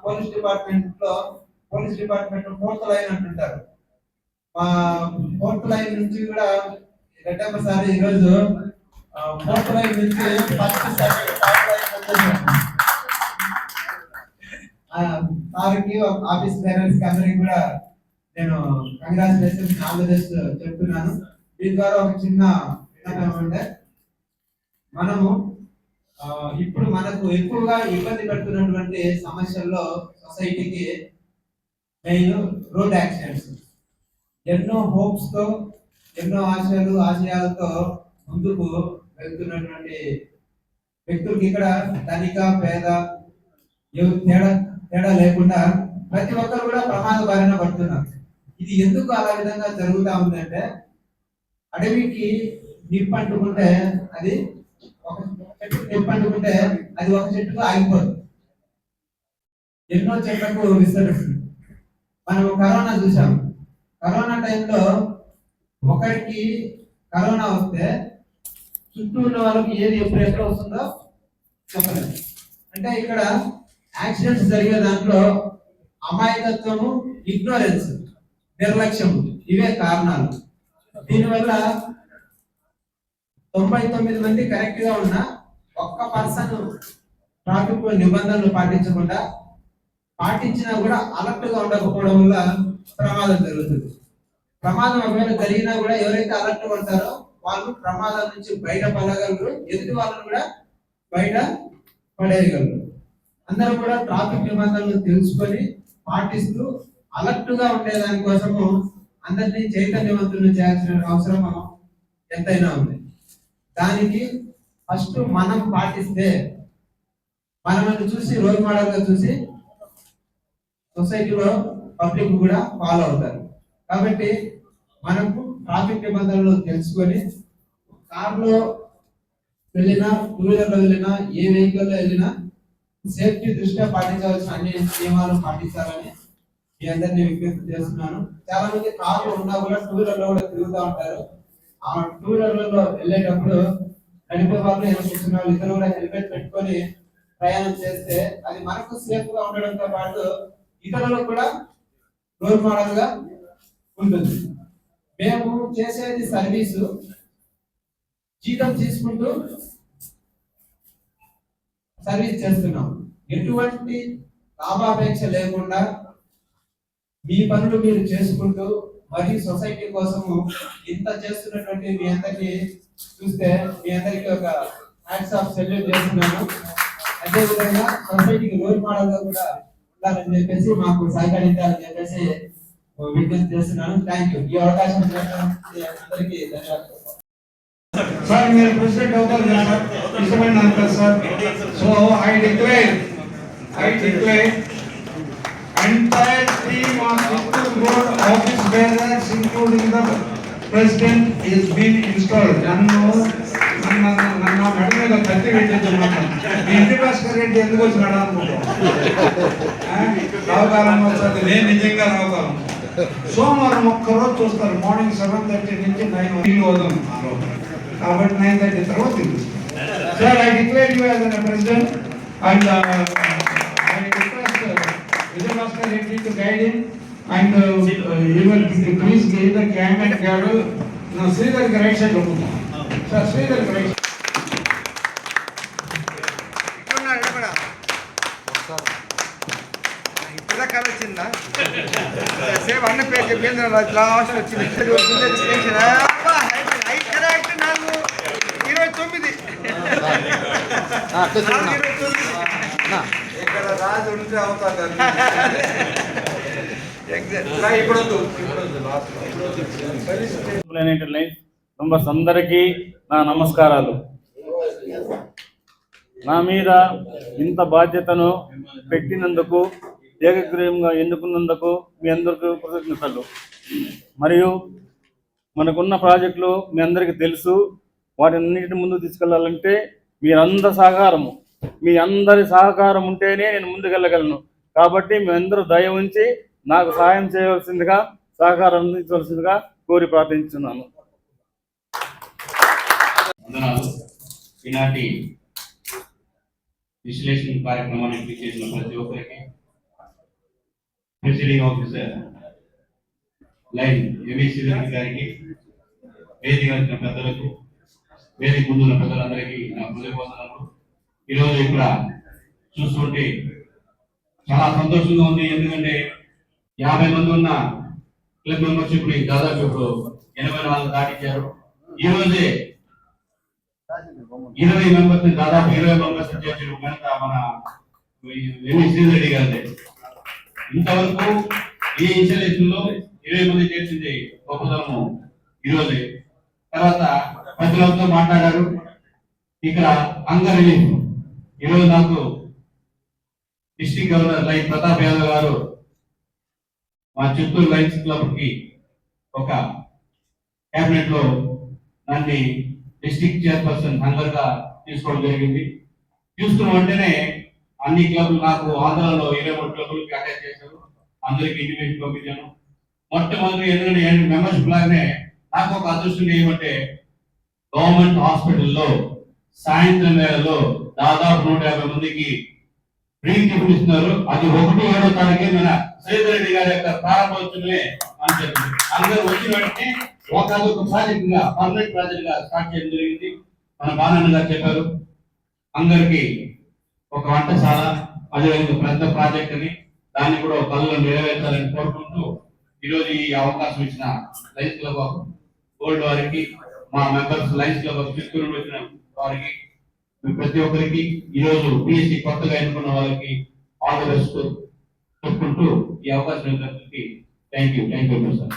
Police department fourth line అంటుంటారు. మా fourth line నుంచి కూడా రెడ్డమ్మ సార్ ఈరోజు ఫోర్త్ లైన్ నుంచి ఫస్ట్ సెకండ్ థర్డ్ లైన్ సార్కి ఆఫీస్ పేరెంట్స్ కి అందరికి కూడా నేను కంగ్రాచులేషన్స్ ఆల్ ది బెస్ట్ చెప్తున్నాను. దీని ద్వారా ఒక చిన్న ఏంటంటే మనము ఇప్పుడు మనకు ఎక్కువగా ఇబ్బంది పెడుతున్నటువంటి సమస్యల్లో సొసైటీకి మెయిన్ రోడ్ యాక్సిడెంట్స్. ఎన్నో హోప్స్ తో ఎన్నో ఆశయాలతో ముందుకు వెళ్తున్నటువంటి వ్యక్తులకి ఇక్కడ ధనిక పేద తేడా లేకుండా ప్రతి ఒక్కరు కూడా ప్రమాద బారిన పడుతున్నారు. ఇది ఎందుకు అలా విధంగా జరుగుతూ ఉందంటే అడవికి నిప్పంటుకుంటే అది ఒక చెట్టు నిప్పంటుకుంటే అది ఒక చెట్టుకు ఆగిపోదు, ఎన్నో చెట్లకు విస్తరిస్తుంది. మనం కరోనా చూసాం. కరోనా టైంలో ఒకరికి కరోనా వస్తే చుట్టూ ఉన్న వాళ్ళకి ఏది ఎప్పుడు ఎక్కడ వస్తుందో చెప్పలేదు. అంటే ఇక్కడ యాక్సిడెంట్స్ జరిగే దాంట్లో అమాయకత్వము, ఇగ్నోరెన్స్, నిర్లక్ష్యం ఇవే కారణాలు. దీనివల్ల 99 మంది కరెక్ట్ గా ఉన్న ఒక్క పర్సన్ ట్రాఫిక్ నిబంధనలు పాటించినా కూడా అలర్ట్ గా ఉండకపోవడం వల్ల ప్రమాదం జరుగుతుంది. ప్రమాదం ఒకవేళ జరిగినా కూడా ఎవరైతే అలర్ట్ గా ఉంటారో వాళ్ళు ప్రమాదం నుంచి బయట పడగలరు, ఎదుటి వాళ్ళని కూడా బయట పడేయగలరు. అందరూ కూడా ట్రాఫిక్ నిబంధనలు తెలుసుకొని పాటిస్తూ అలర్ట్ గా ఉండేదాని కోసము అందరినీ చైతన్యవంతులను చేయాల్సిన అవసరం ఎంతైనా ఉంది. దానికి ఫస్ట్ మనం పాటిస్తే మనల్ని చూసి రోల్ మోడల్ గా చూసి సొసైటీలో పబ్లిక్ కూడా ఫాలో అవుతారు. కాబట్టి మనకు ట్రాఫిక్ నిబంధనలు తెలుసుకొని కార్లో వెళ్ళినా, టూ వీలర్లో వెళ్ళినా, ఏ వెహికల్లో వెళ్ళినా సేఫ్టీ దృష్ట్యా పాటించవలసిన అన్ని నియమాలు పాటించాలని మీ అందరినీ విజ్ఞప్తి చేస్తున్నాను. చాలా మంది కార్లు ఉన్నా కూడా టూ వీలర్లో కూడా తిరుగుతూ ఉంటారు. ఆ టూ వీలర్లలో వెళ్ళేటప్పుడు నడిపే వాళ్ళు కూర్చున్న వాళ్ళు ఇద్దరు కూడా హెల్మెట్ పెట్టుకొని ప్రయాణం చేస్తే అది మనకు సేఫ్ గా ఉండడంతో పాటు ఇతరులకు కూడా రోల్ మోడల్ గా ఉంటుంది. మేము చేసేది సర్వీసు, జీతం తీసుకుంటూ సర్వీస్ చేస్తున్నాం. ఎటువంటి లాభాపేక్ష లేకుండా మీ పనులు మీరు చేసుకుంటూ మరియు సొసైటీ కోసము ఇంత చేస్తున్నటువంటి మీ అందరినీ చూస్తే మీ అందరికీ ఒక హ్యాట్స్ ఆఫ్ సెల్యూట్ చేస్తున్నాను. అదేవిధంగా సొసైటీకి రోల్ మోడల్ గా కూడా ఉండాలని చెప్పేసి మాకు సహకరించాలని చెప్పేసి విజ్ఞప్తి చేస్తున్నాను. Thank you. ఈ అవకాశం అందరికీ ధన్యవాదాలు. సార్ మీరు ప్రెసిడెంట్ అవుతారు కదా సార్, ఇష్టమైన అంటారు sir. So I declare entire team of Chittoor Road office bearers including the president is being installed. నన్ను మెడ మీద కత్తి పెట్టించమాట ఇంటి భాస్కర్ రెడ్డి ఎందుకు వచ్చినాడు అనుకుంటాం. రావుకాలం వస్తుంది, నేను నిజంగా రావుకాలం. సోమవారం ఒక్కరోజు చూస్తారు, మార్నింగ్ 7:30 నుంచి 9 వద్దాం. కాబట్టి 9:30 తర్వాత sir I declare you as the president and I request Vijay Bhaskar Reddy to guide him and you will please give the camp and gavel. Now Sridhar ki right side look. Sir Sridhar ki right. Ikkona edabada. Sir. Ippuda kala chinda. Save anna page cheppindra last vachindi. Tension abba I correct nallu 29. Na ఇక్కడ రాజు ఉంటే అవుతాడు. Members అందరికీ నా నమస్కారాలు. నా మీద ఇంత బాధ్యతను పెట్టినందుకు, ఏకగ్రీవంగా ఎన్నుకున్నందుకు మీ అందరికీ కృతజ్ఞతలు. మరియు మనకున్న ప్రాజెక్టులు మీ అందరికీ తెలుసు. వాటిన్నిటిని ముందుకు తీసుకెళ్లాలంటే మీ అందరి సహకారం ఉంటేనే నేను ముందుకెళ్ళగలను. కాబట్టి మీ అందరూ దయ ఉంచి నాకు సహాయం చేయవలసిందిగా, సహకారం అందించవలసిందిగా కోరి ప్రార్థించున్నాను. ఈనాటి విశ్లేషణ కార్యక్రమాన్ని చేసిన ప్రతి ఒక్కరికి ప్రిసైడింగ్ ఆఫీసర్ లైన్ ఎంఈసీ గారికి, వేదిక వచ్చిన పెద్దలకు, వేదిక ముందున్న పెద్దలందరికీ నా హృదయవందనాలు. ఈరోజు ఇక్కడ చూస్తుంటే చాలా సంతోషంగా ఉంది. ఎందుకంటే 50 మంది ఉన్న క్లబ్ మెంబర్షిప్ ని దాదాపు ఇప్పుడు 84 దాటించారు. ఈ రోజే 20 మెంబర్స్ ని దాదాపు 20 మెంబర్స్ చేర్చిన ఘనత మన శ్రీధర్ రెడ్డి గారి. ఇంతవరకు ఈ ఇన్స్టాలేషన్ లో 20 మంది చేర్చింది గొప్పతనము ఈరోజే. తర్వాత ప్రజలతో మాట్లాడారు. ఇక్కడ హంగర్ రిలీఫ్ ఈరోజు నాకు district governor lion Pratap Yadav గారు మా చిత్తూరు లైన్స్ క్లబ్ కి ఒక కేబినెట్ లో దాన్ని డిస్ట్రిక్ట్ చైర్పర్సన్ హంగర్ గా తీసుకోవడం జరిగింది. తీసుకున్న వెంటనే అన్ని క్లబ్లు నాకు ఆంధ్రాలో 23 క్లబ్లకి అటాచ్ చేశారు. అందరికి ఇంటిమేషన్ పంపించాను. మొట్టమొదటి ఎందుకంటే మెంబర్షిప్ లాగానే నాకు ఒక అదృష్టం ఏమంటే గవర్నమెంట్ హాస్పిటల్లో సాయంత్రం వేళలో దాదాపు 150 మందికి ఫ్రీ టిఫిన్ ఇస్తున్నారు. అది 1-7 తారీఖే మన శ్రీధర్ రెడ్డి గారి యొక్క ప్రారంభోత్సవమే అని చెప్పింది. అందరూ వచ్చిన వెంటనే ఒక ప్రాజెక్ట్ గా పర్మనెంట్ ప్రాజెక్ట్ గా స్టార్ట్ చేయడం జరిగింది. మన బాలన్న గారు చెప్పారు అందరికి ఒక వంటశాల, అదేవిధంగా పెద్ద ప్రాజెక్ట్ అని, దాన్ని కూడా కళ్ళు నెరవేర్చాలని కోరుకుంటూ ఈరోజు ఈ అవకాశం ఇచ్చిన లైన్స్ క్లబ్ ఆఫ్ గోల్డ్ వారికి, మా members lines club of Chittoor వచ్చిన వారికి, ప్రతి ఒక్కరికి, ఈరోజు పిఎస్సి కొత్తగా ఎన్నుకున్న వాళ్ళకి ఆల్ ది బెస్ట్ చెప్పుకుంటూ ఈ అవకాశం థ్యాంక్ యూ సార్.